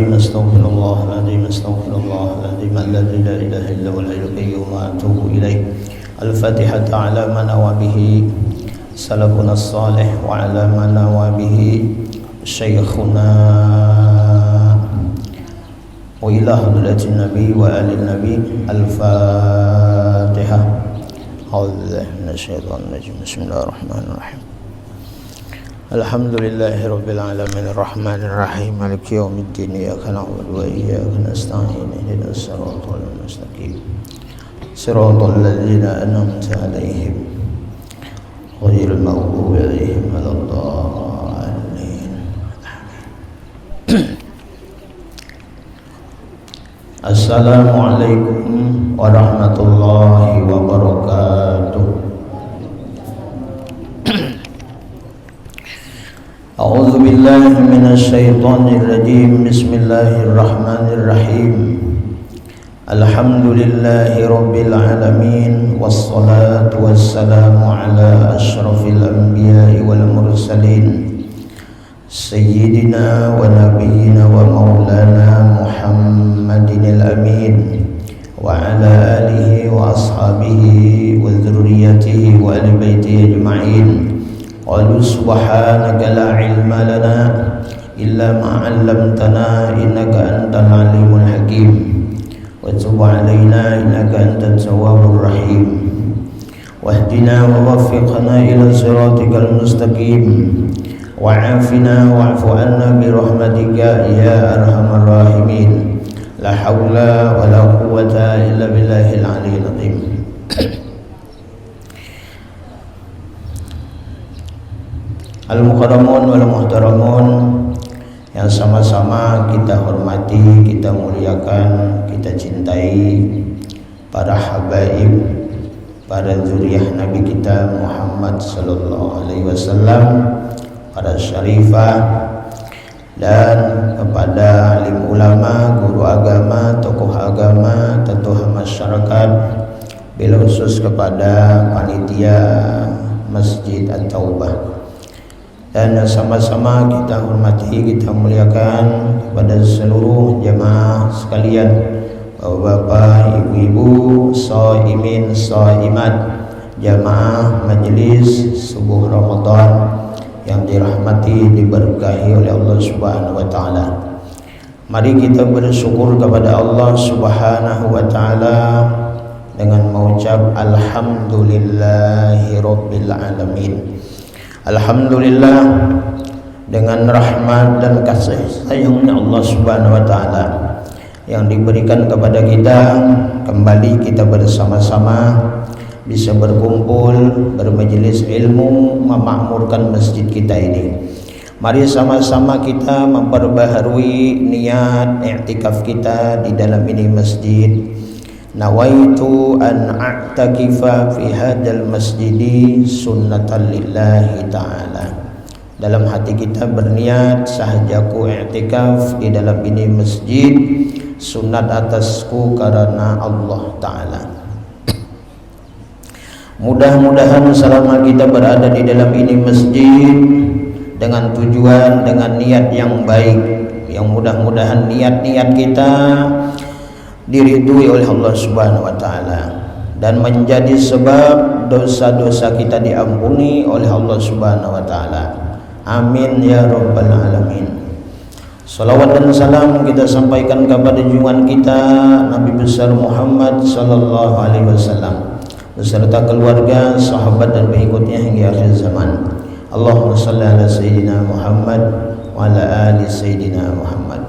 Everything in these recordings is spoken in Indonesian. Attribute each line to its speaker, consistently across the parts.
Speaker 1: العظيم استغفر الله العظيم استغفر الله العظيم الذي لا اله الا هو الحي القيوم واتوب اليه. الفاتحة على ما نوى به سلفنا الصالح وعلى ما نوى به شيخنا وإلى حضرة النبي وآل النبي. الفاتحة. أعوذ بالله من الشيطان الرجيم. بسم الله الرحمن الرحيم. الحمد لله رب العالمين الرحمن الرحيم مالك يوم الدين إياك نعبد وإياك نستعين اهدنا الصراط المستقيم صراط الذين أنعمت عليهم غير المغضوب عليهم ولا الضالين. Assalamualaikum warahmatullahi wabarakatuh. A'udzu billahi minasy syaithanir rajim. Bismillahirrahmanirrahim. Alhamdulillahi rabbil alamin wassalatu wassalamu ala asyrafil anbiya'i wal mursalin Sayyidina wa nabiyyina wa maulana Muhammadinil amin wa ala alihi wa ashabihi wa dzurriyyatihi wa ahli baitihi ajma'in. Qalu subhanaka la ilma lana illa ma 'allamtana innaka antal alimul hakim wa tub 'alaina innaka antat tawwabur rahim wahdina wa waffiqna ila siratikal mustaqim wa'afina wa'fu anna birahmatika ya arhamar rahimin. La hawla wa la quwwata illa billahil aliyyil azim. Al-mukarramun wal muhtaramun yang sama-sama kita hormati, kita muliakan, kita cintai para habaib, para zuriyah Nabi kita Muhammad sallallahu alaihi wasallam, para syarifah, dan kepada alim ulama, guru agama, tokoh agama, tokoh masyarakat, bila khusus kepada panitia Masjid At-Taubah, dan sama-sama kita hormati, kita muliakan kepada seluruh jemaah sekalian, bapak-bapak, ibu-ibu, shaimin, shaimat, jemaah majelis subuh Ramadan yang dirahmati, diberkahi oleh Allah Subhanahu wa taala. Mari kita bersyukur kepada Allah Subhanahu wa taala dengan mengucap alhamdulillahi rabbil alamin. Alhamdulillah, dengan rahmat dan kasih sayangnya Allah Subhanahu wa taala yang diberikan kepada kita, kembali kita bersama-sama bisa berkumpul, bermajelis ilmu, memakmurkan masjid kita ini. Mari sama-sama kita memperbaharui niat i'tikaf kita di dalam ini masjid. Nawaitu an a'takifa fi hadzal masjidi sunnatan lillahi ta'ala. Dalam hati kita berniat, sahajaku i'tikaf di dalam ini masjid sunat atasku karena Allah Ta'ala. Mudah-mudahan selama kita berada di dalam ini masjid dengan tujuan, dengan niat yang baik, yang mudah-mudahan niat-niat kita diridhui oleh Allah Subhanahu wa taala dan menjadi sebab dosa-dosa kita diampuni oleh Allah Subhanahu wa taala. Amin ya rabbal alamin. Salawat dan salam kita sampaikan kepada junjungan kita Nabi besar Muhammad sallallahu alaihi wasallam beserta keluarga, sahabat dan pengikutnya hingga akhir zaman. Allahumma salli ala sayyidina Muhammad wa ala ali sayyidina Muhammad.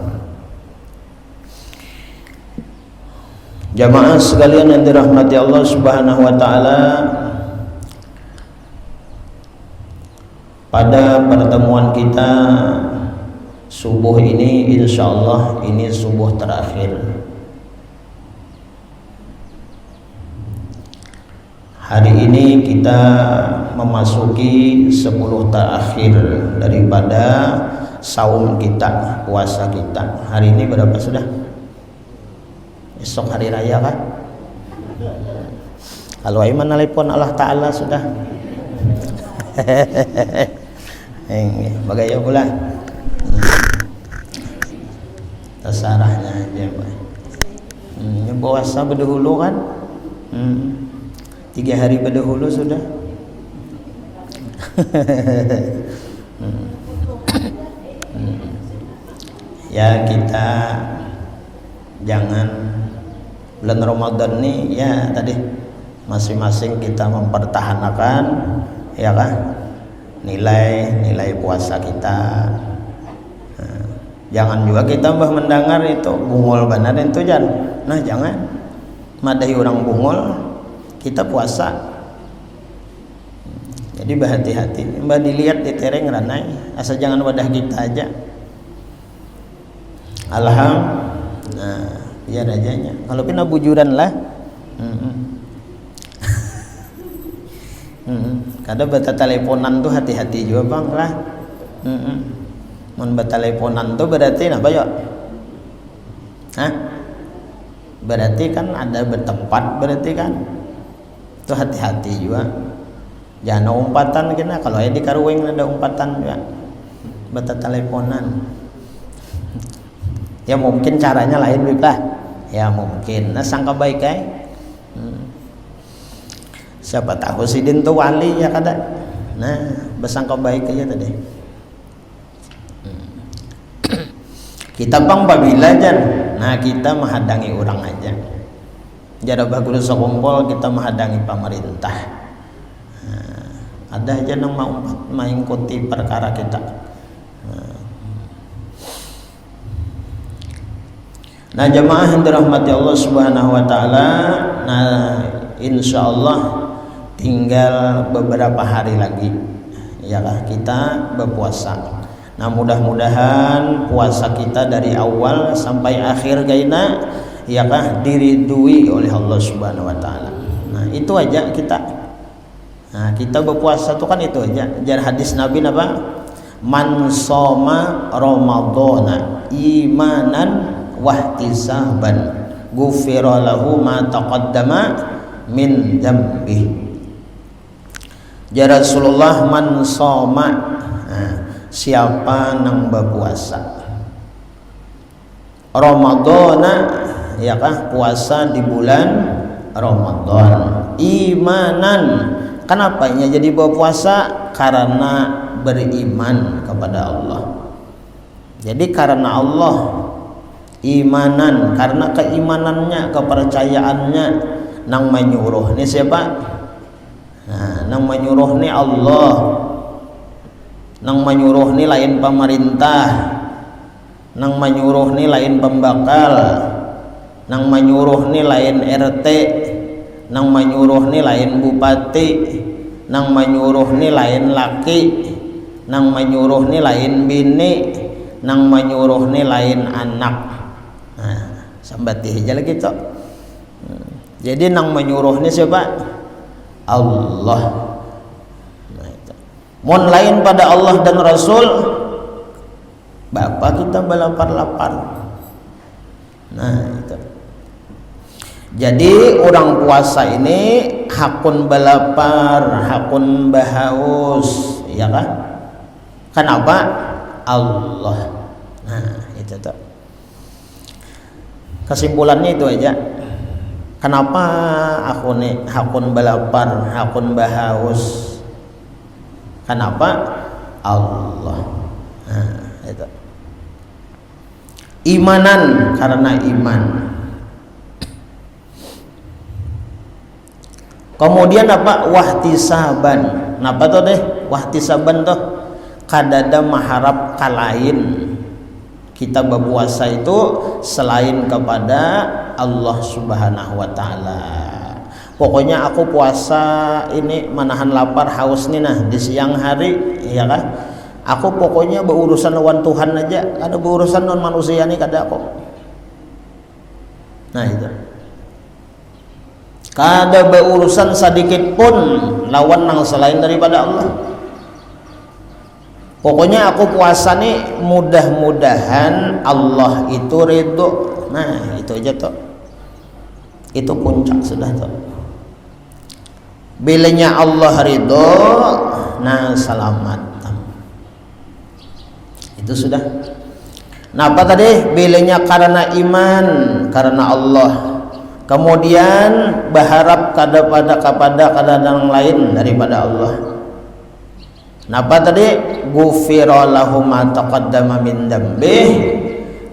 Speaker 1: Jamaah sekalian yang dirahmati Allah Subhanahu wa taala, pada pertemuan kita subuh ini insyaallah ini subuh terakhir. Hari ini kita memasuki 10 terakhir daripada saum kita, puasa kita. Hari ini berapa sudah? Esok hari raya kan? Kalau iman nelpon Allah Ta'ala sudah. Bagaimana pula? Terserahnya aja Pak. Puasa berdahulu kan 3 hari berdahulu sudah. Ya kita jangan bulan Ramadan nih ya tadi masing-masing kita mempertahankan ya kan nilai puasa kita. Jangan juga kita mendengar itu bungol benar itu jangan madahi orang bungol kita puasa. Jadi berhati-hati mbak dilihat di tereng ranai asal jangan wadah kita aja. Nah biar ajanya kalau pina bujuran lah kadang bata teleponan tuh hati-hati juga bang lah mun bata teleponan tuh berarti apa ya berarti kan ada bertempat berarti kan tuh hati-hati juga jangan umpatan kena kalau di karueng ada umpatan juga bata teleponan. Ya mungkin caranya lain lah. Ya mungkin. Nah sangka baik siapa tahu si Din tuh wali ya kada. Nah bersangka baik aja tadi. Kita bang babila jan. Nah kita menghadangi orang aja. Jara bagus sekumpul kita menghadangi pemerintah. Ada aja yang mau mengikuti perkara kita. Nah jemaah yang dirahmati Allah Subhanahu wa taala, nah insyaallah tinggal beberapa hari lagi yalah kita berpuasa. Nah mudah-mudahan puasa kita dari awal sampai akhir gaina yakah diridui oleh Allah Subhanahu wa taala. Nah itu aja kita. Nah kita berpuasa itu kan itu aja. Jar hadis Nabi apa? Man shoma ramadhana imanan wahtisaban ghufira lahu ma taqaddama min dzambi. Ya Rasulullah man shoma siapa nang berpuasa Ramadhana ya kah puasa di bulan Ramadan imanan. Kenapa jadi berpuasa? Karena beriman kepada Allah. Jadi karena Allah imanan karena keimanannya kepercayaannya nang menyuruh ini siapa? Nah, nang menyuruh ni Allah, nang menyuruh ni lain pemerintah, nang menyuruh ni lain pembakal, nang menyuruh ni lain RT, nang menyuruh ni lain bupati, nang menyuruh ni lain laki, nang menyuruh ni lain bini, nang menyuruh ni lain anak. Sambatih aja lagi tuh. Jadi nang menyuruh ni siapa? Allah. Nah, itu. Mun lain pada Allah dan Rasul, bapak kita balapar-lapar. Nah itu. Jadi orang puasa ini hakun balapar, hakun bahaus, ya kan? Kenapa? Allah. Nah itu tuh. Kesimpulannya itu aja. Kenapa aku nih hakun balapar, hakun bahaus? Kenapa? Allah. Nah, itu. Imanan karena iman. Kemudian apa? Wahtisaban. Napa tuh deh? Wahtisaban tuh kadada maharap kalain. Kita berpuasa itu selain kepada Allah Subhanahu wa taala. Pokoknya aku puasa ini menahan lapar haus nih nah di siang hari ya kan. Aku pokoknya berurusan lawan Tuhan aja, ada berurusan non manusia nih kada aku. Nah itu. Kada berurusan sedikit pun lawan nang selain daripada Allah. Pokoknya aku puasa nih mudah-mudahan Allah itu ridho. Nah itu aja tuh. Itu puncak sudah tuh. Bilanya Allah ridho, nah selamat. Itu sudah. Napa tadi? Bilanya karena iman, karena Allah. Kemudian berharap kepada yang lain daripada Allah. Napa tadi? Ghufira lahu ma taqaddama min dzambih.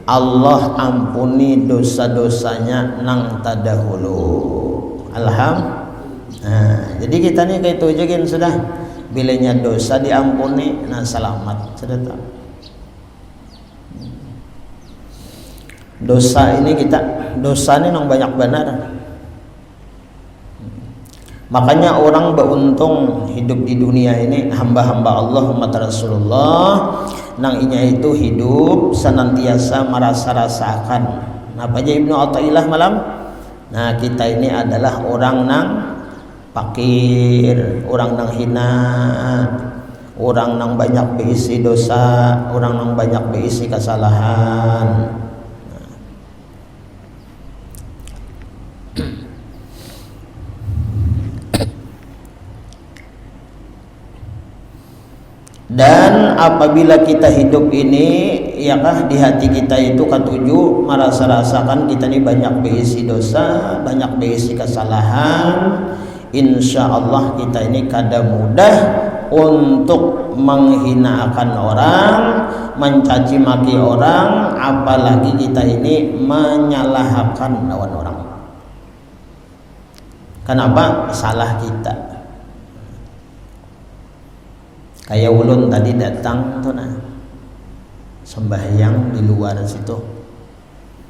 Speaker 1: Allah ampuni dosa-dosanya nang tadahulu. Nah, jadi kita nih kayak itu aja sudah. Bilanya dosa diampuni, nah selamat sudah tahu. Dosa ini nang banyak benar. Makanya orang beruntung hidup di dunia ini, hamba-hamba Allah umat Rasulullah nang inya itu hidup senantiasa merasa-rasakan. Apa aja Ibnu Athaillah malam? Nah, kita ini adalah orang nang fakir, orang nang hina, orang nang banyak berisi dosa, orang nang banyak berisi kesalahan. Dan apabila kita hidup ini, yakah di hati kita itu ketujuh merasa-rasakan kita ini banyak berisi dosa, banyak berisi kesalahan. Insya Allah kita ini kada mudah untuk menghinakan orang, mencaci maki orang, apalagi kita ini menyalahkan lawan orang. Kenapa? Salah kita. Kayak ulun tadi datang tuh nah, sembahyang di luar situ,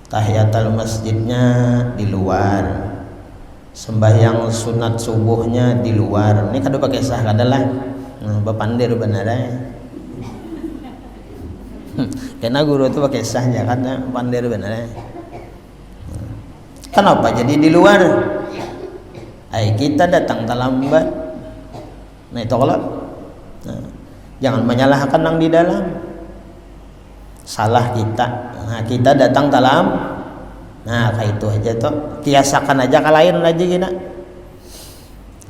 Speaker 1: tahiyatul masjidnya di luar, sembahyang sunat subuhnya di luar. Ini kada pakai sah kadalah, nah, bapandir benar karena guru itu pakai sah ya kan, pandir benar. Kenapa jadi di luar? Kita datang terlambat. Nah itu kalau jangan menyalahkan yang di dalam, salah kita. Nah, kita datang dalam, nah kayak itu aja tuh, kiasakan aja ke lain aja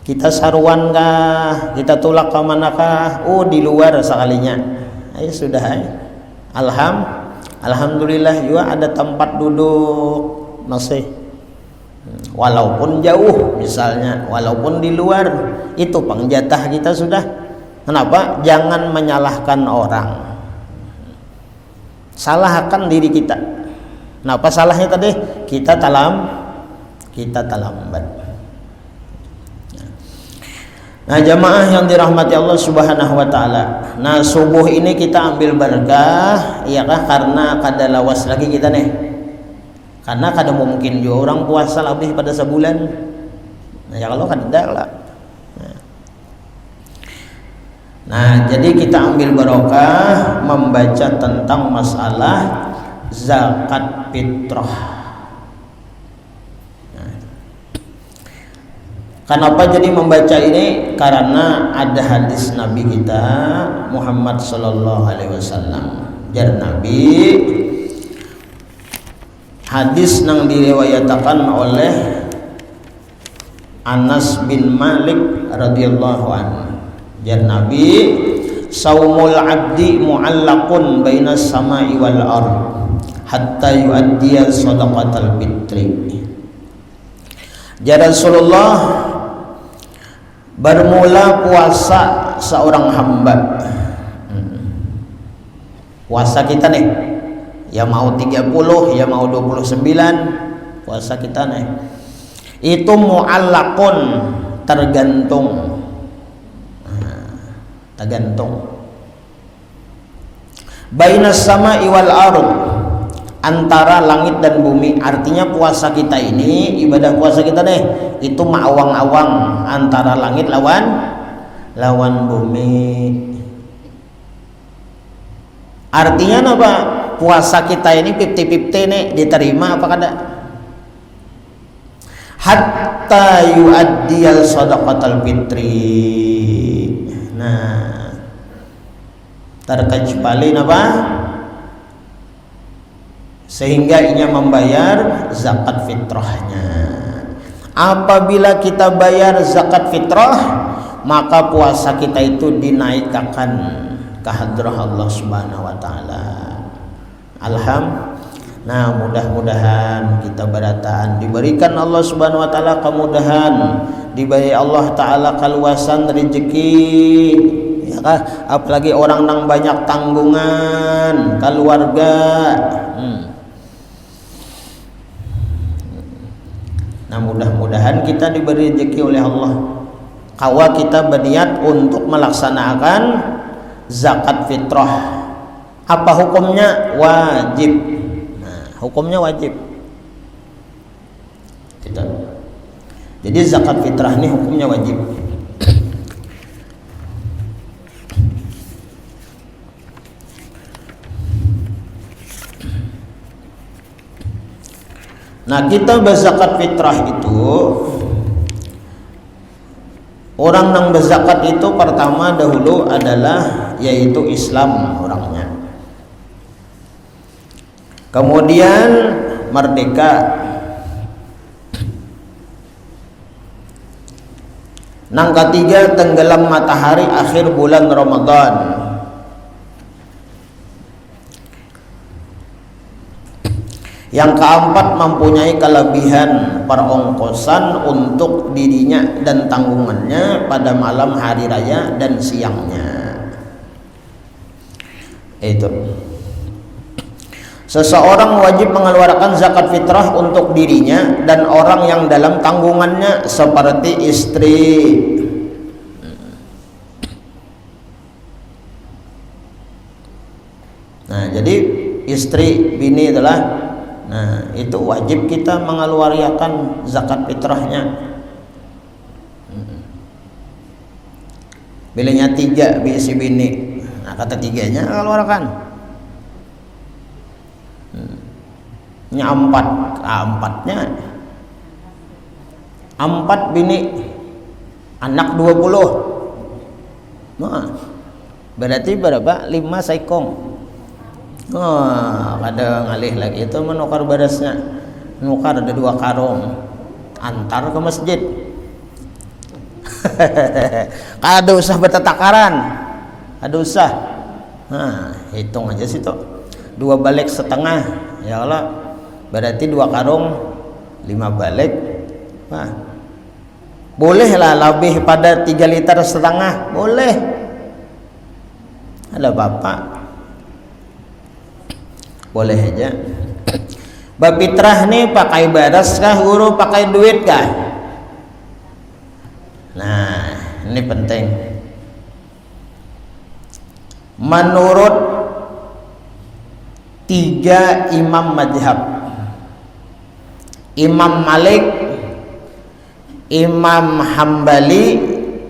Speaker 1: kita saruan kah, kita tulak ke manakah? Oh di luar sekalinya. Ayo sudah alhamdulillah juga ada tempat duduk masih, walaupun jauh misalnya, walaupun di luar, itu pengjatah kita sudah. Kenapa? Jangan menyalahkan orang, salahkan diri kita. Kenapa salahnya tadi? Kita terlambat. Nah jamaah yang dirahmati Allah Subhanahu wa taala. Nah subuh ini kita ambil berkah, iyakah karena kada lawas lagi kita nih. Karena kada mungkin juga orang puasa lebih pada sebulan. Nah ya kalau kada lah. Nah, jadi kita ambil barokah membaca tentang masalah zakat fitrah. Nah, kenapa jadi membaca ini? Karena ada hadis Nabi kita Muhammad sallallahu alaihi wasallam. Jar Nabi, hadis yang diriwayatkan oleh Anas bin Malik radhiyallahu anhu. Jar Nabi, saumul abdi mu'allaqun bainas samai wal ard hatta yu'addiya shadaqatal fitri. Jar Rasulullah, bermula puasa seorang hamba. Puasa kita nih, ya mau 30, ya mau 29, puasa kita nih. Itu mu'allaqun, tergantung. Bainas sama'i wal ard, antara langit dan bumi. Artinya puasa kita ini, ibadah puasa kita nih, itu ma'awang-awang antara langit lawan bumi. Artinya apa? Puasa kita ini 50-50 nih, diterima apa kada? Hatta yu'addiyal shadaqatal fitri. Nah, terkecuali apa? Sehingga ia membayar zakat fitrahnya. Apabila kita bayar zakat fitrah, maka puasa kita itu dinaikkan ke hadrah Allah Subhanahu wa taala. Nah, mudah-mudahan kita berataan diberikan Allah Subhanahu wa taala kemudahan, diberi Allah taala kaluasan rezeki, ya kan? Apalagi orang nang banyak tanggungan keluarga. Nah, mudah-mudahan kita diberi rezeki oleh Allah. Kawa kita berniat untuk melaksanakan zakat fitrah. Apa hukumnya? Wajib. Hukumnya wajib. Jadi zakat fitrah ini hukumnya wajib. Nah, kita berzakat fitrah itu, orang yang berzakat itu pertama dahulu adalah yaitu Islam orangnya. Kemudian merdeka. Nang ketiga tenggelam matahari akhir bulan Ramadan. Yang keempat mempunyai kelebihan perongkosan untuk dirinya dan tanggungannya pada malam hari raya dan siangnya. Itu. Seseorang wajib mengeluarkan zakat fitrah untuk dirinya dan orang yang dalam tanggungannya seperti istri. Nah, jadi istri, bini adalah, nah itu wajib kita mengeluarkan zakat fitrahnya. Bilangnya 3 si bini, nah kata 3-nya keluarkan. Ini 4 bini, anak 20. Nah, berarti berapa? 5 saikong. Ada ngalih lagi itu menukar berasnya, nukar ada 2 karung, antar ke masjid. Kada usah bertetakaran, ada usah. Nah, hitung aja situ, 2 balik setengah, ya Allah, berarti 2 karung 5 balik. Nah, bolehlah lebih pada 3,5 liter, boleh, ada bapak, boleh aja. Bapitrah nih pakai baras kah guru, pakai duit kah? Nah, ini penting. Menurut 3 imam mazhab, Imam Malik, Imam Hambali,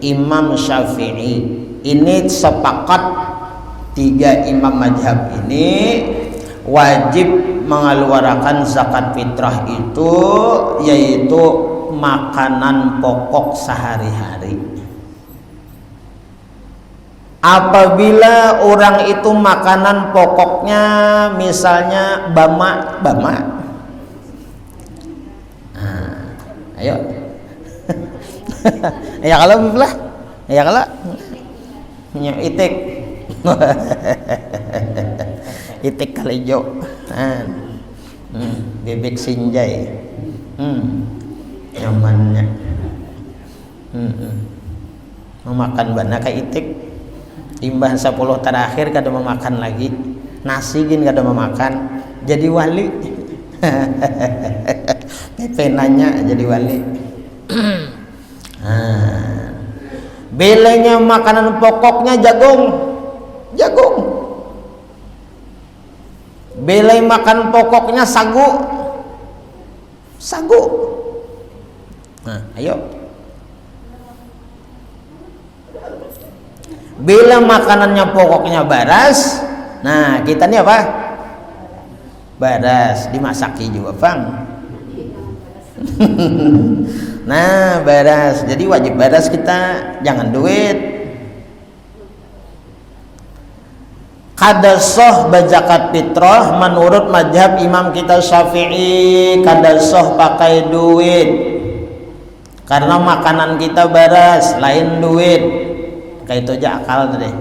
Speaker 1: Imam Syafi'i, ini sepakat 3 imam mazhab ini wajib mengeluarkan zakat fitrah itu yaitu makanan pokok sehari-hari. Apabila orang itu makanan pokoknya misalnya bama, nah, ayo, ya kalau belah, ya kalau itik, itik kalejo, bebek sinjai, nyamannya, memakan bana kayak itik. Imbah 10 terakhir kada memakan lagi, nasi gin kada memakan, jadi wali. Pepe nanya jadi wali. Belenya makanan pokoknya jagung. Belai makan pokoknya sagu. Nah, ayo. Bila makanannya pokoknya baras, nah kita ini apa? Baras, dimasaki juga bang. Nah, baras, jadi wajib baras kita, jangan duit. Kada soh bazakat fitrah menurut mazhab imam kita Syafi'i, kada soh pakai duit karena makanan kita baras, lain duit. Kayak itu aja akal deh.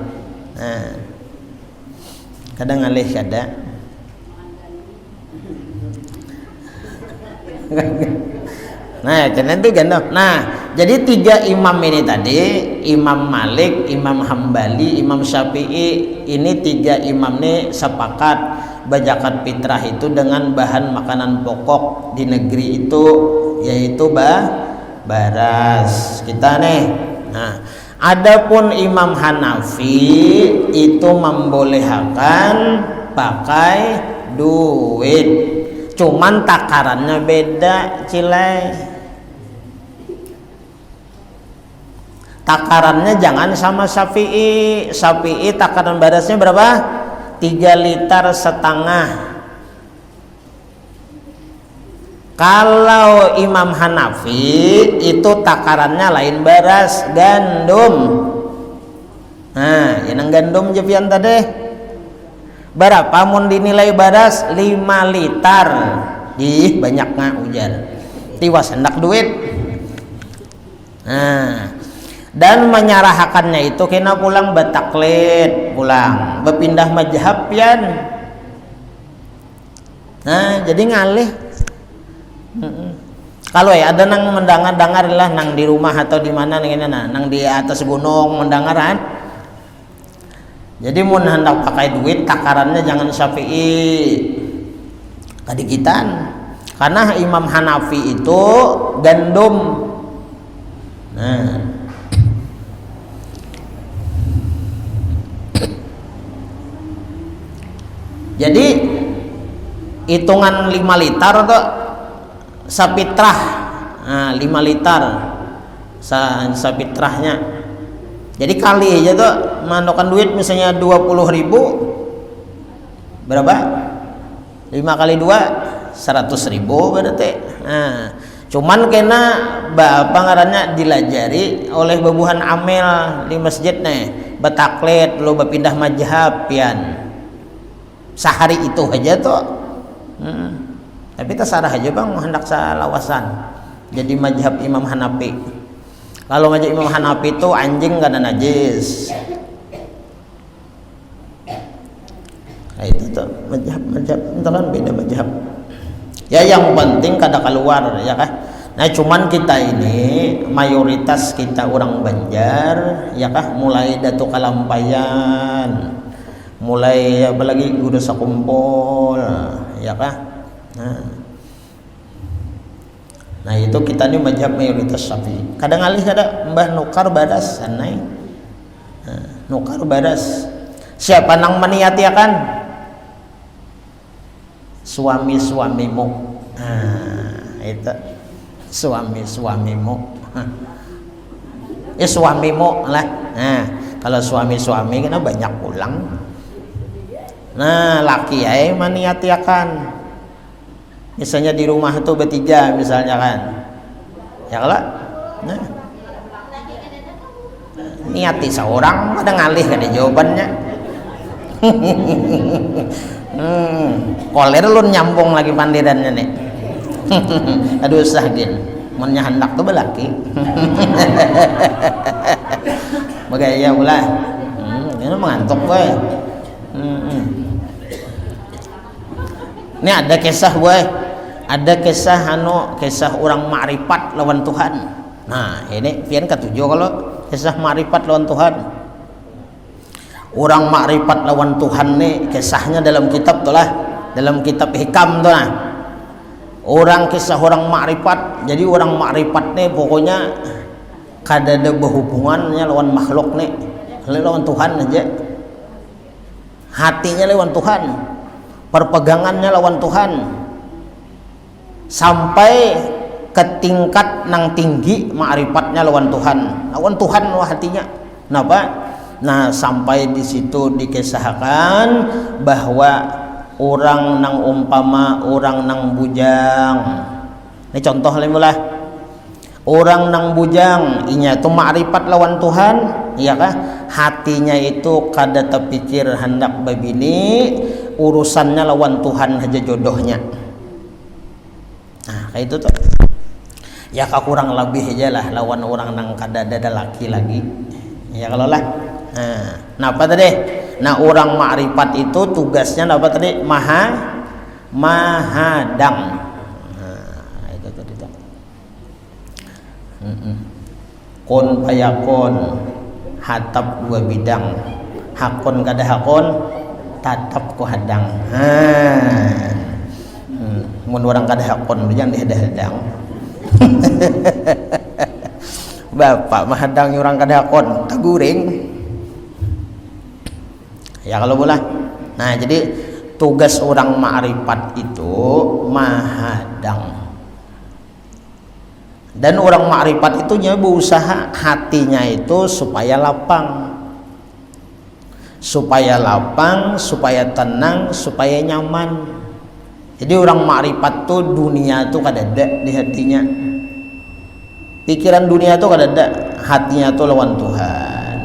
Speaker 1: Nah, kadang ngalih kada. Nah, karena itu gandum. Nah, jadi 3 imam ini tadi, Imam Malik, Imam Hambali, Imam Syafi'i, ini 3 imam ini sepakat zakat fitrah itu dengan bahan makanan pokok di negeri itu yaitu baras. Kita nih. Nah, adapun Imam Hanafi itu membolehkan pakai duit. Cuman takarannya beda, Cilai. Takarannya jangan sama Syafi'i. Syafi'i takaran barasnya berapa? 3,5 liter. Kalau Imam Hanafi itu takarannya lain baras, gandum. Nah, yang gandum jepian tadi berapa mun dinilai baras? 5 liter. Ih, banyak nggak ujar. Tiwas hendak duit. Nah, dan menyarahakannya itu kena pulang betaklid, pulang berpindah mazhab pian. Nah, jadi ngalih. Kalau ya ada nang mendengar lah nang di rumah atau di mana nang di atas gunung mendengaran. Jadi mun hendak pakai duit takarannya jangan Syafi'i kadikitan, karena Imam Hanafi itu gandum. Nah, jadi hitungan 5 liter atau sapitrah. Nah, 5 liter sapitrahnya. Jadi kali aja tuh mandokan duit misalnya 20.000 berapa? 5 kali 2 100.000 berarti. Nah, cuman kena apa ngarannya dilajari oleh babuhan amil di masjid nih, betaklid lo berpindah mazhab pian. Sehari itu aja tuh. Tapi terserah aja bang hendak salawasan jadi mazhab Imam Hanafi. Kalau mazhab Imam Hanafi itu anjing gak ada najis. Nah, itu tuh mazhab itu kan beda mazhab. Ya yang penting kada keluar ya kan. Nah cuman kita ini mayoritas kita orang Banjar ya kah, mulai Datu Kalampayan, mulai apalagi udah sakumpul ya kah. Nah itu kita ini mazhab mayoritas Syafi'i. Kadang alih kada mbah nukar baras sanai. Nukar baras. Siapa nang meniati akan suami-suamimu. Itu suami-suamimu. Suamimu lah. Nah, kalau suami-suami kena banyak pulang. Nah, laki ay maniati akan. Misalnya di rumah itu bertiga misalnya kan. Ya kalau nah, niati seorang ada ngalih ada jawabannya. Koler lu nyambung lagi pandirannya nih. Aduh usah gin mennya hendak tuh belaki. Bagaya ulah. Ini mengantuk boy. Ini ada kisah boy. Ada kisah orang makrifat lawan Tuhan. Nah ini pian ketujuh kalau kisah makrifat lawan Tuhan. Orang makrifat lawan Tuhan nih kisahnya dalam kitab tuh lah, dalam kitab hikam tuh lah. Orang kisah orang makrifat. Jadi orang makrifat nih pokoknya kada ada berhubungannya lawan makhluk nih, lawan Tuhan aja. Hatinya lawan Tuhan, perpegangannya lawan Tuhan. Sampai ke tingkat nang tinggi ma'rifatnya lawan Tuhan wah hatinya. Kenapa? Nah sampai di situ dikisahkan bahwa orang nang umpama orang nang bujang. Ini contoh lah. Orang nang bujang inya itu ma'rifat lawan Tuhan, iya kah? Hatinya itu kada terpikir hendak babini, urusannya lawan Tuhan aja jodohnya. Nah kayak itu tuh ya kurang lebih aja lah lawan orang nang kada ada laki lagi ya kalau lah. Nah apa tadi? Nah orang makrifat itu tugasnya apa tadi? Mahadang. Nah itu Kun payakun, hatap dua bidang, hakun kada hakun, tatap ku hadang. Mun orang kada hakun jangan dihadang. Bapak mah hadang orang kada hakun, taguring. Ya kalau boleh. Nah, jadi tugas orang ma'rifat itu mahadang. Dan orang ma'rifat itu berusaha hatinya itu supaya lapang. Supaya lapang, supaya tenang, supaya nyaman. Jadi orang ma'rifat tuh dunia tuh kada ada di hatinya. Pikiran dunia tuh kada ada, hatinya tuh lawan Tuhan.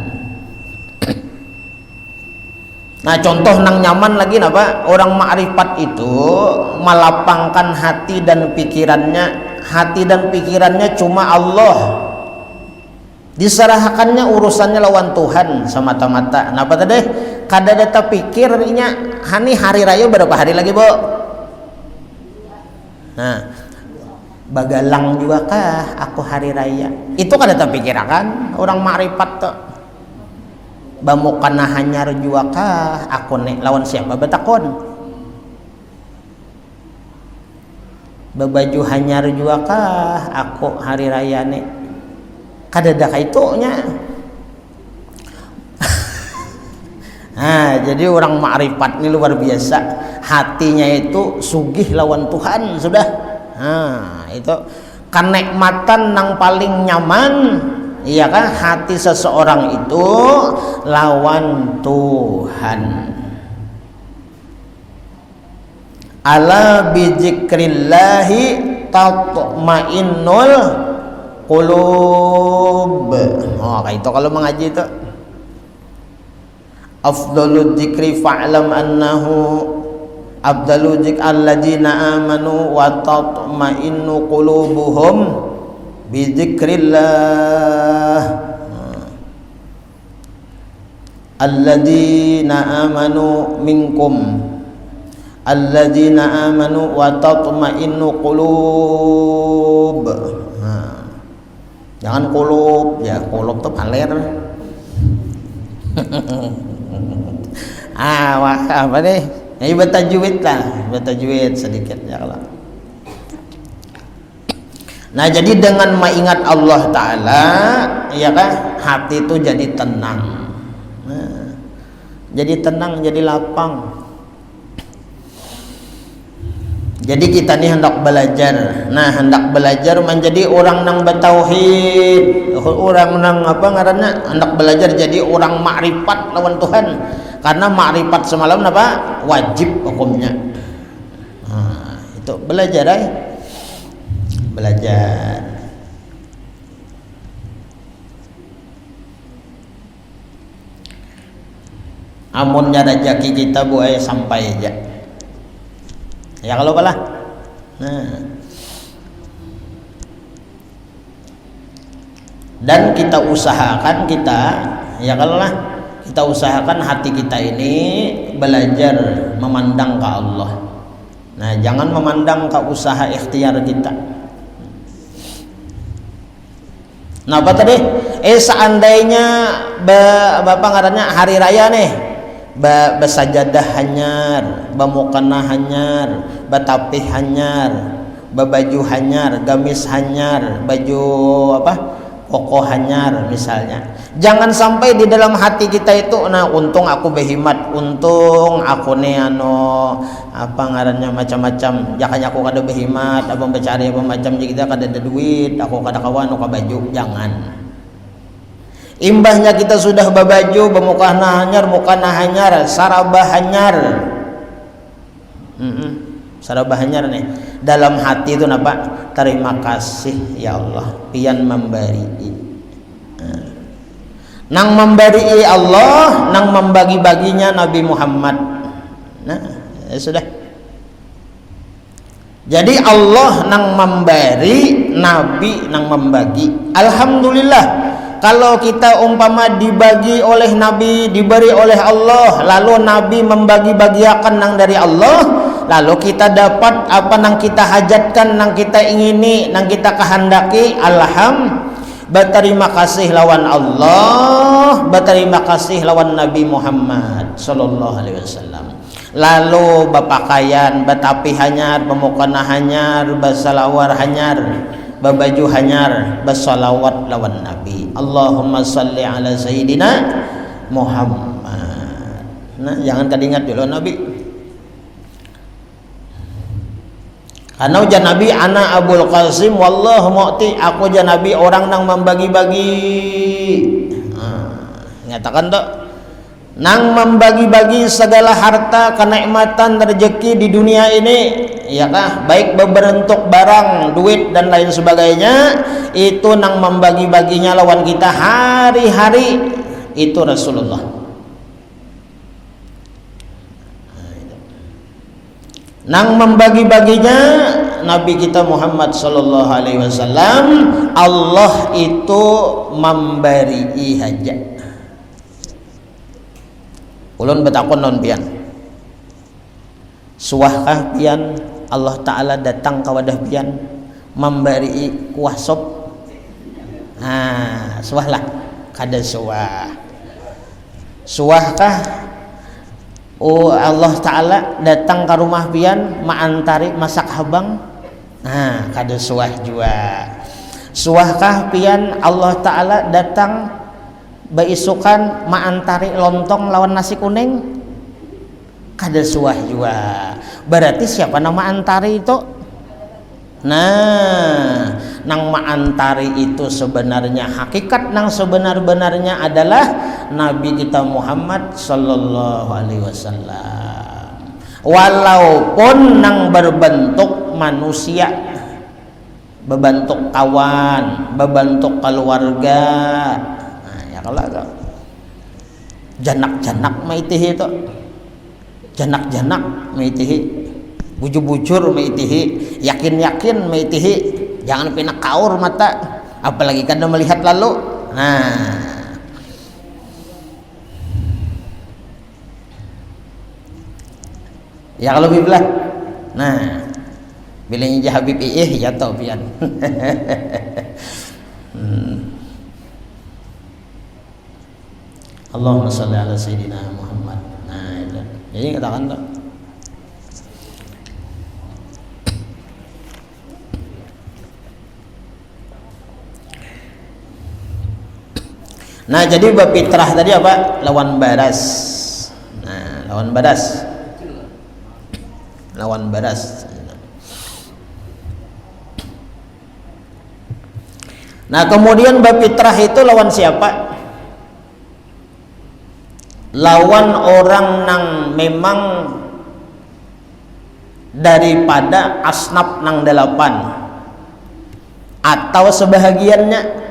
Speaker 1: Nah, contoh nang nyaman lagi napa? Orang ma'rifat itu melapangkan hati dan pikirannya. Hati dan pikirannya cuma Allah. Diserahkannya urusannya lawan Tuhan semata-mata. Napa tadi? Kada data pikirnya hani hari raya berapa hari lagi, Bu? Nah, bagalang juga kah aku hari raya? Itu kada data pikirakan orang ma'rifat tuh. Bamukana hanyar juga kah aku nek lawan siapa betakon? Babaju hanyar juga kah aku hari raya nek? Kadada kaitunya. Nah, jadi orang ma'rifat ini luar biasa. Hatinya itu sugih lawan Tuhan sudah. Nah, itu kenikmatan yang paling nyaman. Iya kan, hati seseorang itu lawan Tuhan. Ala bizikrillahi tatma'innul qulub. Oh, kayak itu kalau mengaji itu. Afdalul dzikri fa'lam annahu afdalul dzikri alladzina amanu wa tatma'innu qulubuhum bizikrillah. Alladzina amanu minkum alladzina amanu wa tatma'innu qulub. Jangan qulub, ya qulub tuh paler. Apa nih? Ini bertajwid lah, bertajwid sedikit ya kalau. Nah, jadi dengan mengingat Allah Ta'ala, ya kan, hati itu jadi tenang. Nah, jadi tenang, jadi lapang. Jadi kita nih hendak belajar. Nah, hendak belajar menjadi orang nang bertauhid, orang nang apa ngaranna? Hendak belajar jadi orang makrifat lawan Tuhan. Karena makrifat semalam apa? Wajib hukumnya. Nah, itu belajar ay. Belajar. Amunnya rezeki kita buaya sampai aja. Ya kalau balah. Nah. Dan kita usahakan ya kalau lah kita usahakan hati kita ini belajar memandang ke Allah. Nah, jangan memandang ke usaha ikhtiar kita. Nah, apa tadi? Seandainya bapak ngarannya hari raya nih, besajadah hanyar, bamukana hanyar, batapih hanyar, babaju hanyar, gamis hanyar, baju apa? Koko hanyar misalnya. Jangan sampai di dalam hati kita itu, nah untung aku behimat, untung aku nih apa ngarannya macam-macam. Jakanya aku kada behimat, abang becari apa macam kita kada ada duit, aku kada kawan aku baju. Jangan. Imbahnya kita sudah babaju, bamukana hanyar, mukana hanyar, sarabah hanyar. Sarabah hanyar nih. Dalam hati itu apa? Terima kasih ya Allah, pian memberi. Nang memberi Allah, nang membagi-baginya Nabi Muhammad. Nah, ya sudah. Jadi Allah nang memberi, Nabi nang membagi. Alhamdulillah. Kalau kita umpama dibagi oleh Nabi, diberi oleh Allah, lalu Nabi membagi-bagiakan nang dari Allah, lalu kita dapat apa nang kita hajatkan, nang kita ingini, nang kita kehendaki, alhamdulillah. berterima kasih lawan Allah, berterima kasih lawan Nabi Muhammad sallallahu alaihi wasallam. Lalu bapakaian, betapi hanyar, bemukana hanyar, basalawar hanyar, babaju hanyar, basalawat lawan Nabi. Allahumma salli ala sayyidina Muhammad. Nah, jangan kadingat dulu Nabi. Karena ujar Nabi, ana Abul Qasim wallahu mu'ti, aku ujar Nabi orang nang membagi-bagi. Nyatakan tak? Nang membagi-bagi segala harta, kenikmatan, rezeki di dunia ini, ya kah? Baik berbentuk barang, duit dan lain sebagainya, itu nang membagi-baginya lawan kita hari-hari itu Rasulullah. Nang membagi-baginya Nabi kita Muhammad sallallahu alaihi wasallam. Allah itu memberi hajat. Ulun betakon non pian. Suahkah pian Allah Taala datang ka wadah pian memberi kuah sop? Suahlah kada suah. Suahkah Allah Ta'ala datang ke rumah pian maantari masak habang? Kada suah jua. Suahkah pian Allah Ta'ala datang baisukan maantari lontong lawan nasi kuning? Kada suah jua. Berarti siapa nama antari itu? Nah, nang maantari itu sebenarnya hakikat nang sebenar-benarnya adalah Nabi kita Muhammad sallallahu alaihi wasallam. Walaupun nang berbentuk manusia, berbentuk kawan, berbentuk keluarga. Nah, ya kalau janak-janak maitihi itu. Janak-janak maitihi. Bujur-bujur maitihi, yakin-yakin maitihi, jangan pina kaur mata, apalagi kada melihat lalu. Nah, ya kalau bilah, nah, bilangnya Habib ya tau pian. Allahumma shalli ala sayyidina Muhammad. Nah, itu. Jadi katakan tak. Nah, jadi bapitrah tadi apa? Lawan baras. Nah, lawan baras. Lawan baras. Nah, kemudian bapitrah itu lawan siapa? Lawan orang nang memang daripada asnaf nang delapan atau sebahagiannya.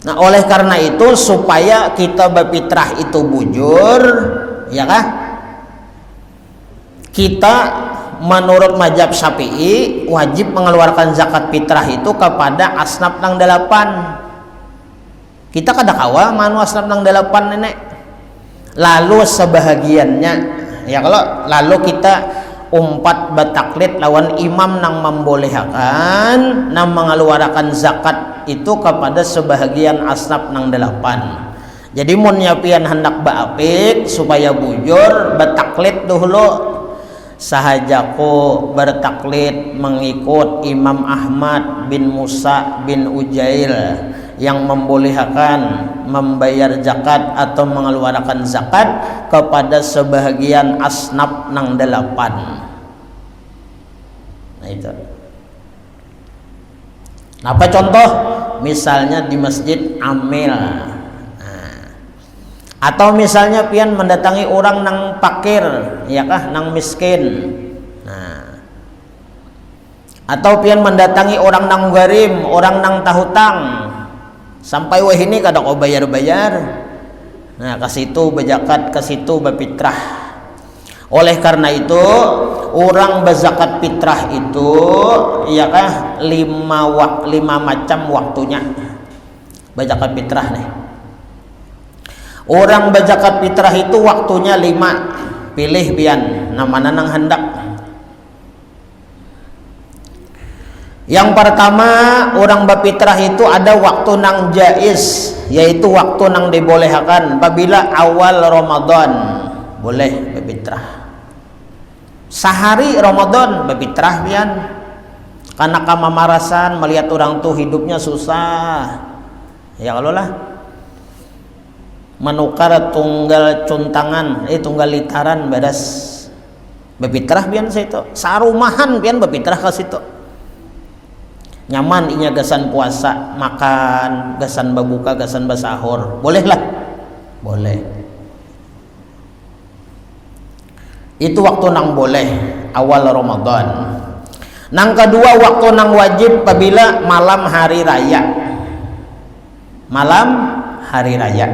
Speaker 1: Nah, oleh karena itu supaya kita berfitrah itu bujur, ya kah? Kita menurut mazhab Syafi'i wajib mengeluarkan zakat fitrah itu kepada asnaf nang delapan. Kita kada kawa manu asnaf nang delapan nenek. Lalu sebahagiannya, ya kalau lalu kita umpat bataklid lawan imam nang membolehkan nang mengeluarkan zakat itu kepada sebahagian asnaf nang delapan. Jadi mun nyapian hendak baapik supaya bujur bataklid dulu. Sahajaku bertaklid mengikut Imam Ahmad bin Musa bin Ujail yang membolehkan membayar zakat atau mengeluarkan zakat kepada sebahagian asnaf nang delapan. Nah itu. Apa contoh? Misalnya di Masjid Amil. Atau misalnya pian mendatangi orang nang pakir, ya kah, nang miskin. Nah. Atau pian mendatangi orang nang garim, orang nang tahutang. Sampai wah ini kada kau bayar-bayar. Nah, ke situ berzakat, ke situ berfitrah. Oleh karena itu, orang berzakat fitrah itu ya kah 5 macam waktunya. Berzakat fitrah nih. Orang berzakat fitrah itu waktunya 5. Pilih pian namana nang hendak. Yang pertama, orang berfitrah itu ada waktu nang jais, yaitu waktu nang dibolehkan. Apabila awal Ramadan boleh berfitrah. Sehari Ramadan berfitrah pian. Karena kamamarasan melihat orang tuh hidupnya susah. Ya kalau lah menukar tunggal cuntangan, tunggal litaran beres berfitrah pian situ. Sarumahan pian berfitrah ke situ. Nyaman inya gasan puasa, makan, gasan babuka, gasan basahur. Boleh lah. Boleh. Itu waktu nang boleh awal Ramadan. Nang kedua waktu nang wajib apabila malam hari raya. Malam hari raya.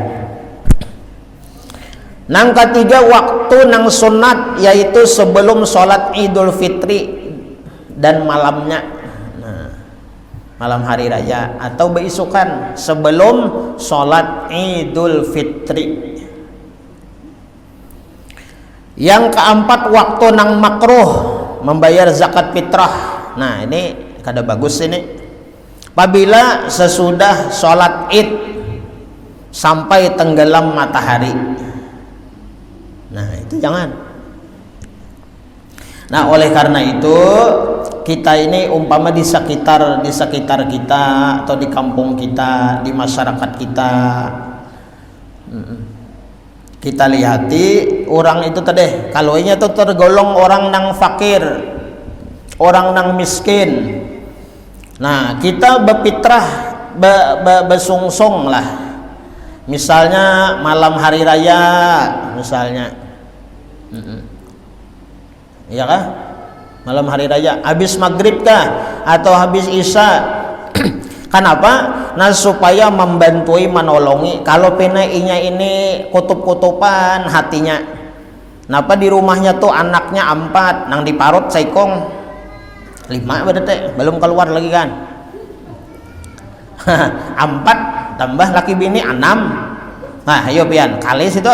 Speaker 1: Nang ketiga waktu nang sunat, yaitu sebelum sholat Idul Fitri dan malamnya. Malam hari raya atau beisukan sebelum sholat Idul Fitri. Yang keempat waktu nang makruh membayar zakat fitrah. Nah ini kada bagus ini. Apabila sesudah sholat Id sampai tenggelam matahari. Nah itu jangan. Nah oleh karena itu kita ini umpama di sekitar kita atau di kampung kita, di masyarakat kita lihati orang itu tadi kalau ini tuh tergolong orang nang fakir, orang nang miskin. Nah kita berfitrah besungsong lah, misalnya malam hari raya misalnya, iya kah? Malam hari raya habis maghrib kah atau habis isya. Kenapa? Nah supaya membantui menolongi kalau penainya ini kutub-kutupan hatinya. Napa di rumahnya tuh anaknya 4 nang diparut saikong 5 berarti belum keluar lagi kan. 4 tambah laki bini 6. Nah ayo pian kali situ.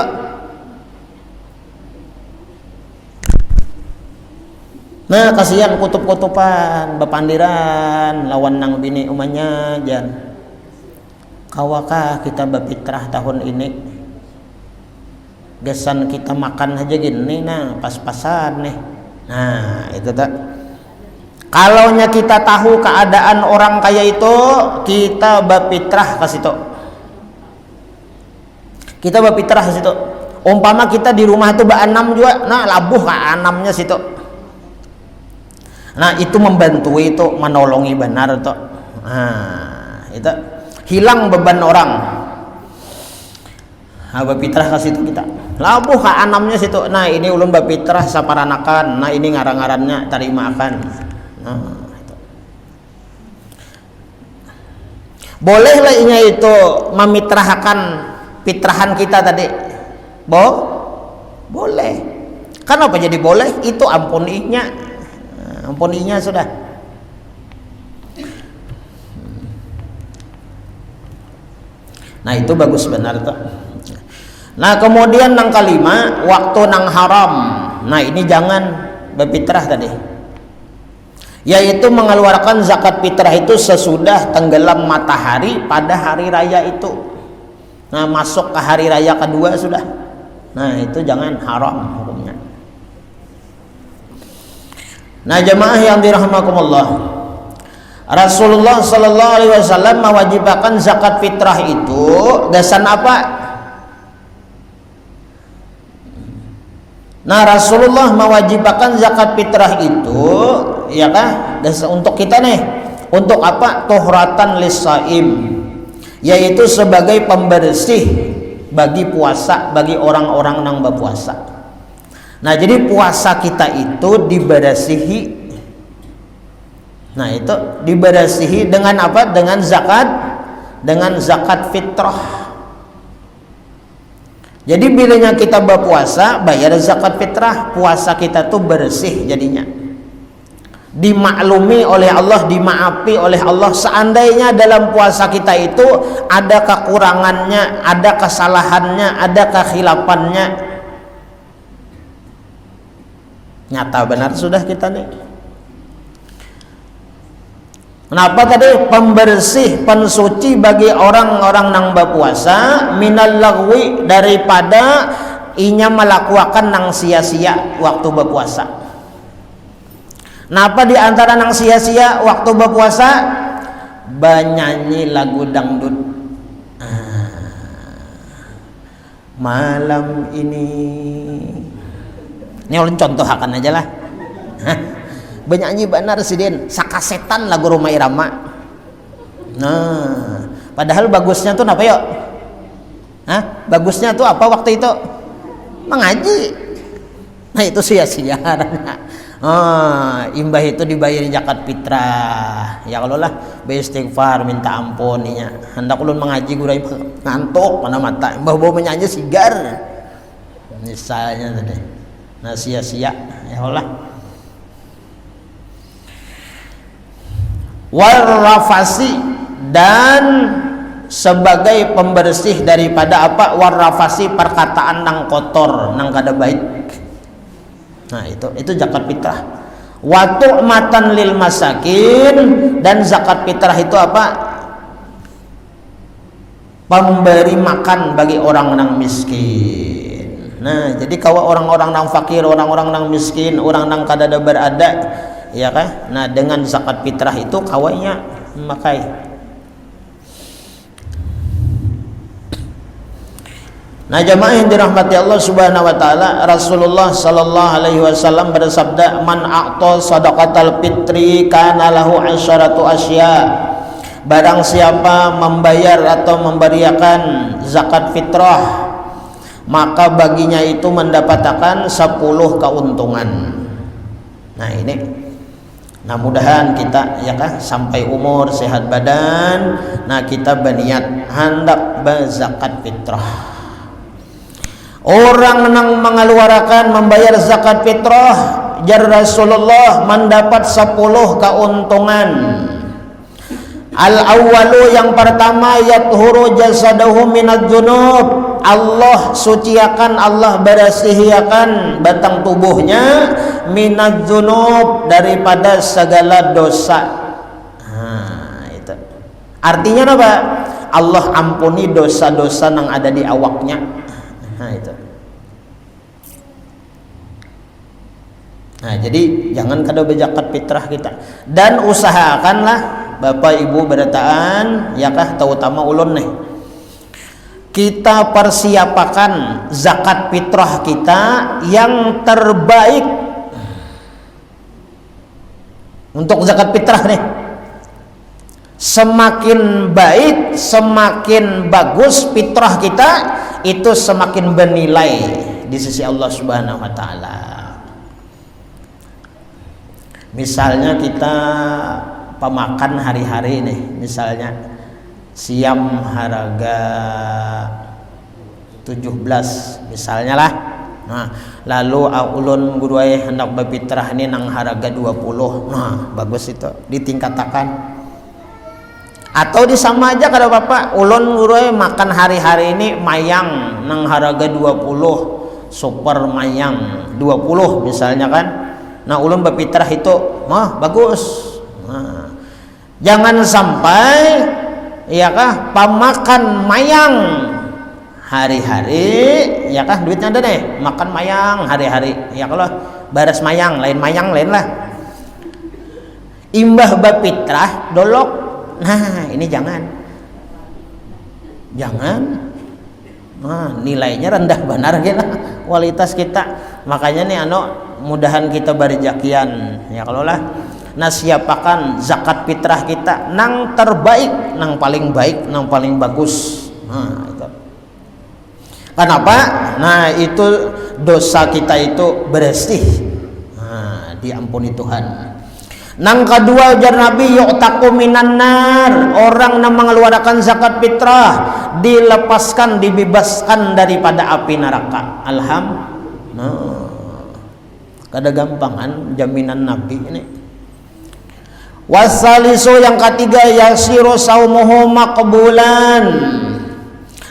Speaker 1: Nah kasihan kutub-kutupan bepandiran lawan nang bini umanya jan. Kawakah kita berfitrah tahun ini? Gesan kita makan aja gini nah pas-pasan nih. Nah itu tak. Kalaunya kita tahu keadaan orang kaya itu, kita berfitrah ke situ. Kita berfitrah ke situ. Umpama kita di rumah itu ba-6 juga, nah labuh ka 6-nya situ. Nah itu membantu itu menolongi benar itu. Nah itu hilang beban orang. Nah berfitrah ke situ kita. Labuh ka 6-nya situ. Nah ini ulun berfitrah saparanakan. Nah ini ngarang-ngarannya terima akan. Nah, itu. Bolehlah inya itu memitrahkan fitrahan kita tadi. Boleh. Kenapa jadi boleh? Itu ampuninya. Ampuninya sudah. Nah itu bagus benar tuh. Nah kemudian nang kelima waktu nang haram. Nah ini jangan berfitrah tadi, yaitu mengeluarkan zakat fitrah itu sesudah tenggelam matahari pada hari raya itu. Nah masuk ke hari raya kedua sudah. Nah itu jangan, haram hukumnya. Nah jemaah yang dirahmakumullah, Rasulullah sallallahu alaihi wasallam mewajibkan zakat fitrah itu dasar apa? Nah Rasulullah mewajibkan zakat fitrah itu ya kah untuk kita nih, untuk apa? Tuhratan lis-shaim, yaitu sebagai pembersih bagi puasa, bagi orang-orang yang berpuasa. Nah jadi puasa kita itu diberasihi. Nah itu diberasihi dengan apa? Dengan zakat fitrah. Jadi bilanya kita berpuasa bayar zakat fitrah, puasa kita tuh bersih jadinya. Dimaklumi oleh Allah, dimaafi oleh Allah. Seandainya dalam puasa kita itu ada kekurangannya, ada kesalahannya, ada kekhilafannya, nyata benar sudah kita nih. Kenapa tadi? Pembersih, pensuci bagi orang-orang nang berpuasa minal lagwi, daripada inya melakukan nang sia-sia waktu berpuasa. Kenapa di antara nang sia-sia waktu berpuasa? Bernyanyi lagu dangdut. Malam ini ulun contohakan aja lah. Bernyanyi benar sidin sakasetan lagu Rhoma Irama. Nah, padahal bagusnya tuh apa yuk? Bagusnya tuh apa waktu itu? Mengaji. Nah itu sia-sia. Imbah itu dibayar zakat fitrah. Ya kalau lah beristighfar minta ampuninya. Hendak ulun mengaji gurai ngantuk mana mata. Imbah bawa menyanyi sigar. Misalnya tadi. Nah sia-sia. Ya Allah. Warrafasi, dan sebagai pembersih daripada apa? Warrafasi, perkataan nang kotor, nang kada baik. Nah itu zakat fitrah. Wa tu'matan lil masakin, dan zakat fitrah itu apa? Pemberi makan bagi orang nang miskin. Nah jadi kalau orang-orang nang fakir, orang-orang nang miskin, orang nang kada ada berada, ya kan? Nah dengan zakat fitrah itu kawainya memakai. Nah jamaah yang dirahmati Allah Subhanahu wa taala, Rasulullah sallallahu alaihi wasallam bersabda, "Man a'ta shadaqatal fitri kana lahu asyaratu asya." Barang siapa membayar atau memberikan zakat fitrah, maka baginya itu mendapatkan 10 keuntungan. Nah ini, nah mudahan kita ya kan sampai umur sehat badan, nah kita berniat hendak berzakat fitrah. Orang yang mengeluarkan membayar zakat fitrah, jar Rasulullah, mendapat 10 keuntungan. Al-awwalu, yang pertama, yathuru jasadahu minadz dzunub. Allah suciakan, Allah bersihiakan batang tubuhnya minadz dzunub, daripada segala dosa. Nah, itu. Artinya apa? Allah ampuni dosa-dosa yang ada di awaknya. Nah itu. Nah jadi jangan kada berzakat fitrah kita, dan usahakanlah Bapak Ibu berataan ya kah, terutama ulun nih, kita persiapakan zakat fitrah kita yang terbaik. Untuk zakat fitrah nih, semakin baik, semakin bagus fitrah kita, itu semakin bernilai di sisi Allah Subhanahu wa taala. Misalnya kita pemakan hari-hari nih, misalnya siam harga 17 misalnya lah. Nah, lalu ulun guruai hendak berfitrah ini nang harga 20. Nah, bagus itu ditingkatakan. Atau disama aja kada apa-apa, ulun guruai makan hari-hari ini mayang nang harga 20, super mayang 20 misalnya kan. Nah ulun berfitrah itu mah bagus. Nah, jangan sampai ya kah pemakan mayang hari-hari ya kah, duitnya ada nih makan mayang hari-hari ya, kalau baras mayang lain lah, imbah berfitrah dolok. Nah ini jangan, nah, nilainya rendah benar kita, kualitas kita. Makanya nih mudahan kita berjakian ya kalau lah. Nah siapakan zakat fitrah kita nang terbaik, nang paling baik, nang paling bagus. Nah itu. Kenapa? Nah itu dosa kita itu bersih, nah, diampuni Tuhan. Nang kedua jar Nabi, yu'taqu minan nar, orang yang mengeluarkan zakat fitrah dilepaskan, dibebaskan daripada api neraka. Alhamdulillah. Kada gampangan jaminan Nabi ini. Wasalisu, yang ketiga, yasiru saumuhu maqbulan.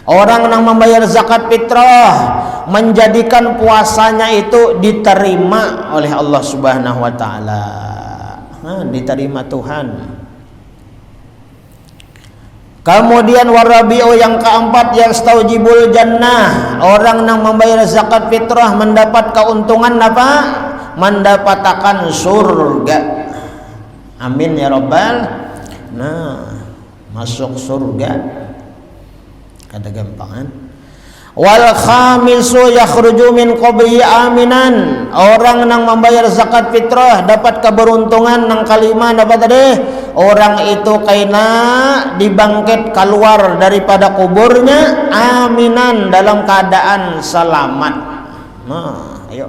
Speaker 1: Orang yang membayar zakat fitrah menjadikan puasanya itu diterima oleh Allah Subhanahu wa taala. Nah, diterima Tuhan. Kemudian warabi'u yang keempat, yastaujibul jannah, orang yang membayar zakat fitrah mendapat keuntungan apa? Mendapatkan surga. Amin ya rabbal. Nah, masuk surga kada gampangan. Wal khamisu yakhruju min qabri aminan, orang yang membayar zakat fitrah dapat keberuntungan. Yang kelima dapat tadi, orang itu kaina dibangkit keluar daripada kuburnya aminan, dalam keadaan selamat. Nah, ayo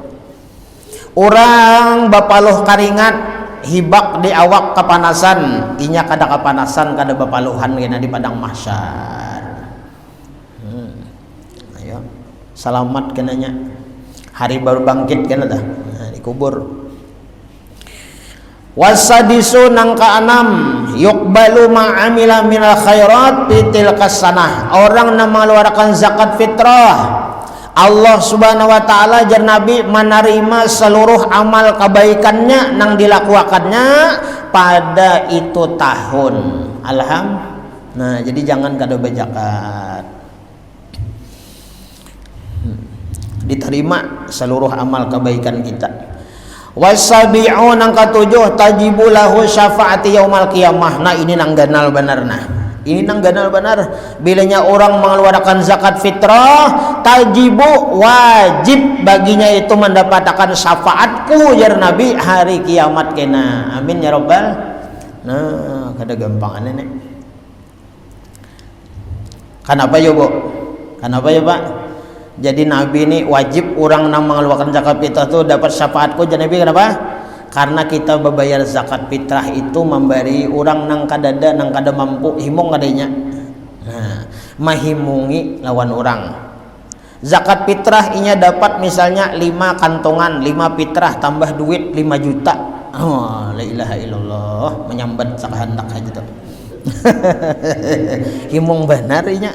Speaker 1: orang bapaluh karingat hibak di awak kepanasan, inya kada kepanasan kada bapaluhan kena di padang mahsyar. Ayo selamat kenanya, hari baru bangkit kena dah, nah, dikubur. Wasadisu nang keenam, yuqbalu ma'amila minal khairat fitil kasanah, orang yang mengeluarkan zakat fitrah, Allah subhanahu wa ta'ala jar Nabi menerima seluruh amal kebaikannya nang dilakukannya pada itu tahun. Alhamdulillah. Nah, jadi jangan kada berzakat, diterima seluruh amal kebaikan kita. Wasabi'un yang ketujuh, tajibu lahu syafaati yaumal qiyamah. Nah, ini nang ganal benar. Nah, ini nang ganal benar, bilanya orang mengeluarkan zakat fitrah, tajibu wajib baginya itu mendapatkan syafaatku jar Nabi hari kiamat kena. Amin ya rabbal. Nah, kada gampangan nih. Kenapa ya Bu? Kenapa ya Pak? Jadi Nabi ini wajib orang yang mengeluarkan zakat fitrah itu dapat syafaatku jar Nabi. Kenapa? Karena kita membayar zakat fitrah itu memberi orang nang kadada nang kada mampu himung kadanya. Nah, mahimungi lawan orang. Zakat fitrah inya dapat misalnya 5 kantongan, 5 fitrah tambah duit 5 juta. Oh, la ilaha illallah, menyambat sakahandak aja tuh. Himung benar inya.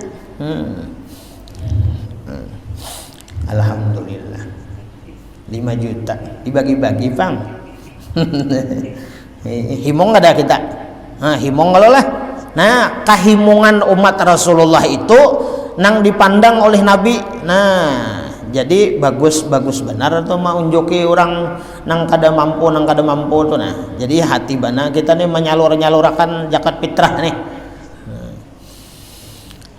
Speaker 1: Alhamdulillah. 5 juta dibagi-bagi, Bang. Himong ada kita. Nah, himong kalau lah. Nah, kehimungan umat Rasulullah itu nang dipandang oleh Nabi. Nah, jadi bagus benar tuh mau unjuki orang nang kada mampu tuh. Nah, jadi hati bana kita nih menyalurakan zakat fitrah nih. Nah,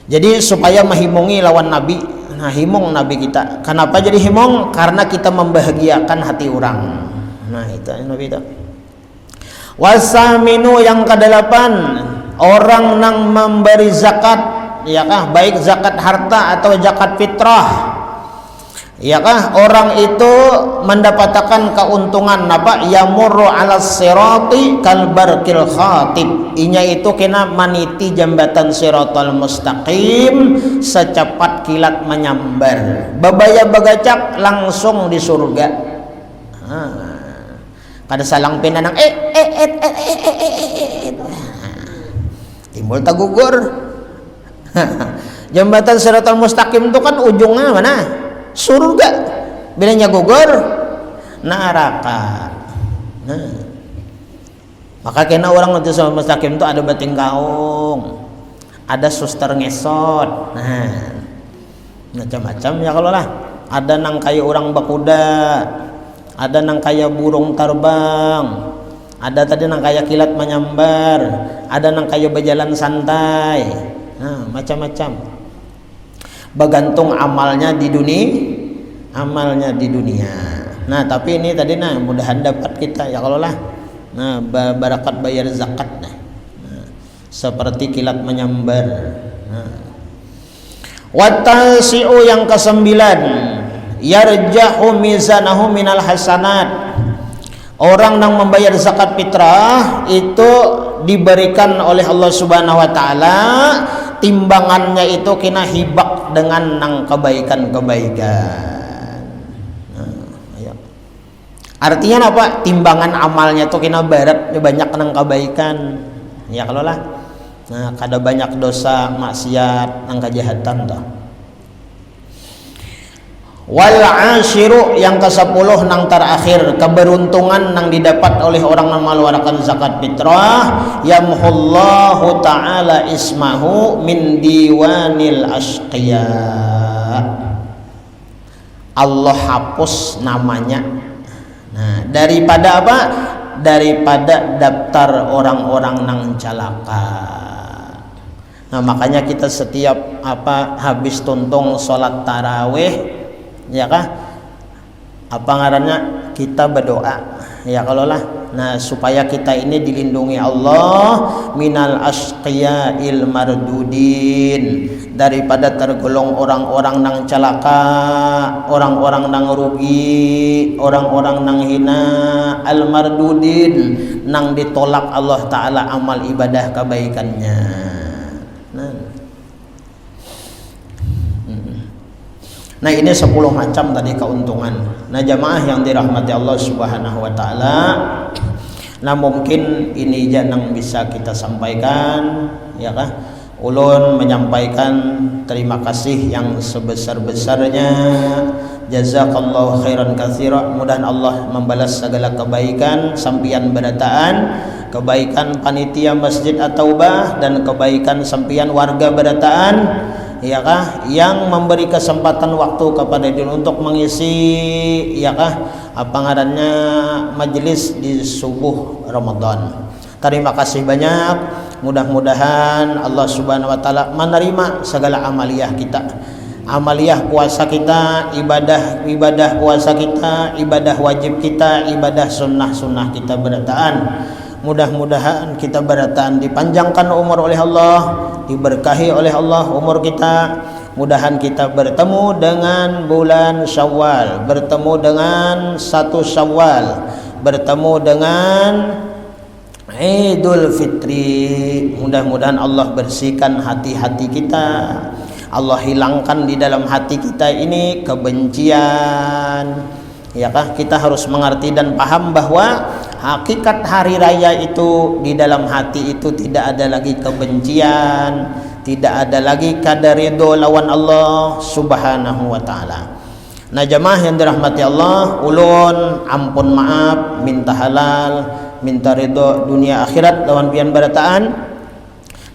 Speaker 1: jadi supaya menghimungi lawan Nabi. Nah, himong Nabi kita. Kenapa jadi himong? Karena kita membahagiakan hati orang. Nah, itu Nabi itu. Wasaminu yang ke-8, orang yang memberi zakat, ya kah, baik zakat harta atau zakat fitrah, ya kah, orang itu mendapatkan keuntungan apa? Yamurru 'alas sirati kal barqil khatib. Inya itu kena maniti jambatan siratal mustaqim secepat kilat menyambar. Babaya bagacak langsung di surga. Kada salang pinanang timbul tagugur. Jambatan siratal mustaqim itu kan ujungnya mana? Surga. Bilanya gugur neraka. Nah, maka kena orang nanti siratal mustaqim itu ada bating kaung, ada suster ngesot, nah macam-macam ya kalau lah. Ada nang kayak orang bakuda, ada nang kayak burung terbang, ada tadi nang kayak kilat menyambar, ada nang kayak berjalan santai. Nah, macam-macam. Bergantung amalnya di dunia. Nah, tapi ini tadi mudahan dapat kita ya kalau lah. Nah, barakat bayar zakat nah. Seperti kilat menyambar. Nah. Watasi'u yang ke-9, yarjahu mizanahu minal hasanat. Orang yang membayar zakat fitrah itu diberikan oleh Allah Subhanahu wa taala timbangannya itu kena hibak dengan nang kebaikan-kebaikan. Nah, ayo. Artinya apa? Timbangan amalnya itu kena barat banyak nang kebaikan. Ya kalau lah. Nah, kada banyak dosa maksiat nang kejahatan toh. Wal ashiru yang ke-10 nang terakhir, keberuntungan nang didapat oleh orang yang mengeluarkan zakat fitrah, yamhullahu ta'ala ismahu min diwanil asqiya. Allah hapus namanya. Nah, daripada apa? Daripada daftar orang-orang nang celaka. Nah, makanya kita setiap habis tuntung sholat tarawih, ya kah, apa ngarannya, kita berdoa, ya kalau lah, nah supaya kita ini dilindungi Allah minal asqiya'il mardudin, daripada tergolong orang-orang nang celaka, orang-orang nang rugi, orang-orang nang hina, al mardudin, nang ditolak Allah Ta'ala amal ibadah kebaikannya. Nah ini 10 macam tadi keuntungan. Nah jamaah yang dirahmati Allah Subhanahu wa taala, nah mungkin ini jangan bisa kita sampaikan, ya kah? Ulun menyampaikan terima kasih yang sebesar-besarnya. Jazakallahu khairan katsira. Mudah Allah membalas segala kebaikan sampian berataan, kebaikan panitia Masjid At-Taubah dan kebaikan sampian warga berataan, ya kah, yang memberi kesempatan waktu kepada dia untuk mengisi, ya kah, apa ngarannya, majelis di subuh Ramadan. Terima kasih banyak. Mudah-mudahan Allah Subhanahu wa taala menerima segala amaliyah kita. Amaliyah puasa kita, ibadah puasa kita, ibadah wajib kita, ibadah sunnah kita berataan. Mudah-mudahan kita berataan dipanjangkan umur oleh Allah, diberkahi oleh Allah umur kita. Mudahan kita bertemu dengan bulan Syawal, bertemu dengan 1 Syawal, bertemu dengan Idul Fitri. Mudah-mudahan Allah bersihkan hati-hati kita, Allah hilangkan di dalam hati kita ini kebencian, ya kah? Kita harus mengerti dan paham bahwa hakikat hari raya itu, di dalam hati itu tidak ada lagi kebencian, tidak ada lagi kadar ridho lawan Allah Subhanahu wa taala. Nah jamaah yang dirahmati Allah, ulun ampun maaf, minta halal, minta ridho dunia akhirat lawan pian barataan.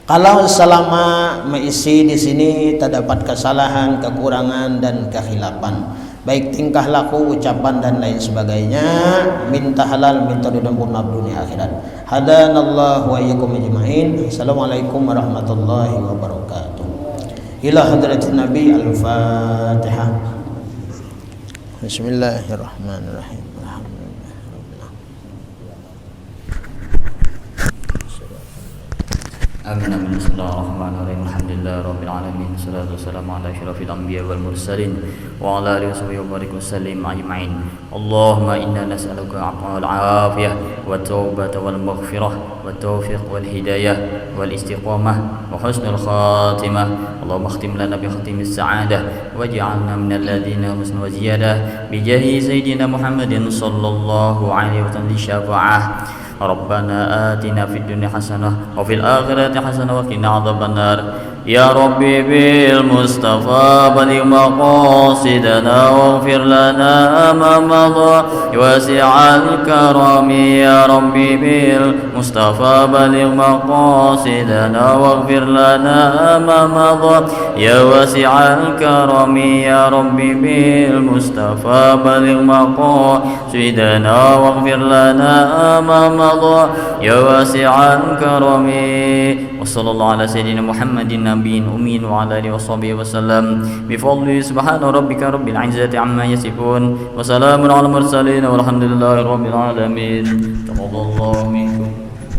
Speaker 1: Kalau selama mengisi di sini terdapat kesalahan, kekurangan dan kekhilafan, baik tingkah laku, ucapan dan lain sebagainya, minta halal, minta ridho dunia akhirat. Hadanallahu wa iyyakum ajmain. Assalamualaikum warahmatullahi wabarakatuh. Ila hadratin Nabi al-Fatihah. Bismillahirrahmanirrahim.
Speaker 2: Amin. Bismillahirrahmanirrahim. Alhamdulillah rabbil alamin. Wassalatu wassalamu ala asyrafil anbiya wal mursalin wa ala alihi washabihi wa barik wasallim ajma'in. Allahumma inna nas'aluka al-'afwa wal 'afiyah wat taubata wal maghfirah wat taufiq wal hidayah wal istiqamah wa husnul khatimah. Allahumma khtim lana bi khatimis sa'adah waj'alna minal ladzina husnul ziyadah bi jahi sayyidina Muhammadin sallallahu alaihi wasallam syafa'ah. ربنا آتنا في الدنيا حسنة وفي الآخرة حسنة وقنا عذاب النار يا ربي بالمصطفى بلغ مقاصدنا واغفر لنا ما مضى واسع الكرم يا ربي بالمصطفى بلغ مقاصدنا واغفر لنا ما مضى يا واسع الكرم يا ربي بالمصطفى بلغ مقاصدنا واغفر لنا ما مضى يا واسع الكرم وصلى الله على سيدنا محمد النبي الأمين وعلى آله وصحبه وسلم بفضله سبحان ربك رب العزة عما يصفون وسلام على المرسلين والحمد لله رب العالمين. تقبل الله منكم.